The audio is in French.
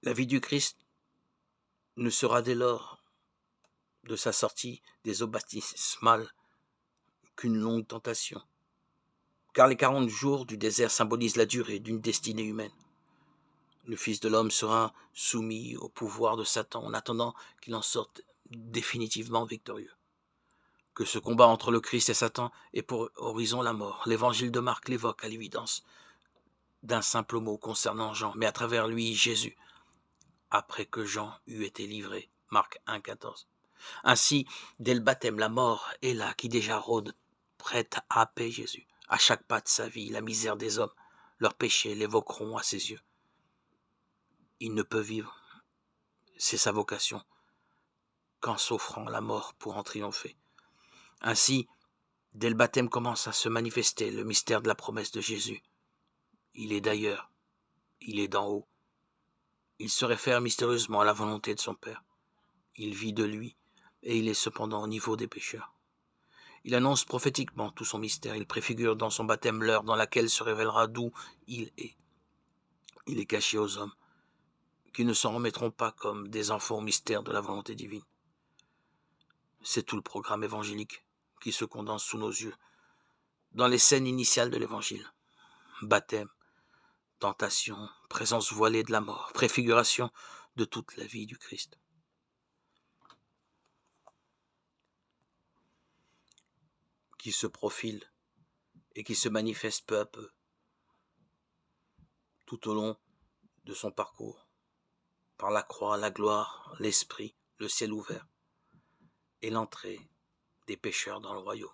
La vie du Christ ne sera dès lors, de sa sortie des eaux baptismales, qu'une longue tentation. Car les 40 jours du désert symbolisent la durée d'une destinée humaine. Le Fils de l'homme sera soumis au pouvoir de Satan en attendant qu'il en sorte définitivement victorieux. Que ce combat entre le Christ et Satan ait pour horizon la mort. L'évangile de Marc l'évoque à l'évidence d'un simple mot concernant Jean, mais à travers lui Jésus, après que Jean eut été livré. Marc 1,14. Ainsi, dès le baptême, la mort est là, qui déjà rôde, prête à happer Jésus. À chaque pas de sa vie, la misère des hommes, leurs péchés l'évoqueront à ses yeux. Il ne peut vivre, c'est sa vocation, qu'en s'offrant la mort pour en triompher. Ainsi, dès le baptême commence à se manifester le mystère de la promesse de Jésus. Il est d'ailleurs, il est d'en haut. Il se réfère mystérieusement à la volonté de son Père. Il vit de lui, et il est cependant au niveau des pécheurs. Il annonce prophétiquement tout son mystère. Il préfigure dans son baptême l'heure dans laquelle se révélera d'où il est. Il est caché aux hommes, qui ne s'en remettront pas comme des enfants au mystère de la volonté divine. C'est tout le programme évangélique qui se condense sous nos yeux dans les scènes initiales de l'évangile. Baptême, tentation, présence voilée de la mort, préfiguration de toute la vie du Christ. Qui se profile et qui se manifeste peu à peu tout au long de son parcours, par la croix, la gloire, l'esprit, le ciel ouvert et l'entrée des pécheurs dans le royaume.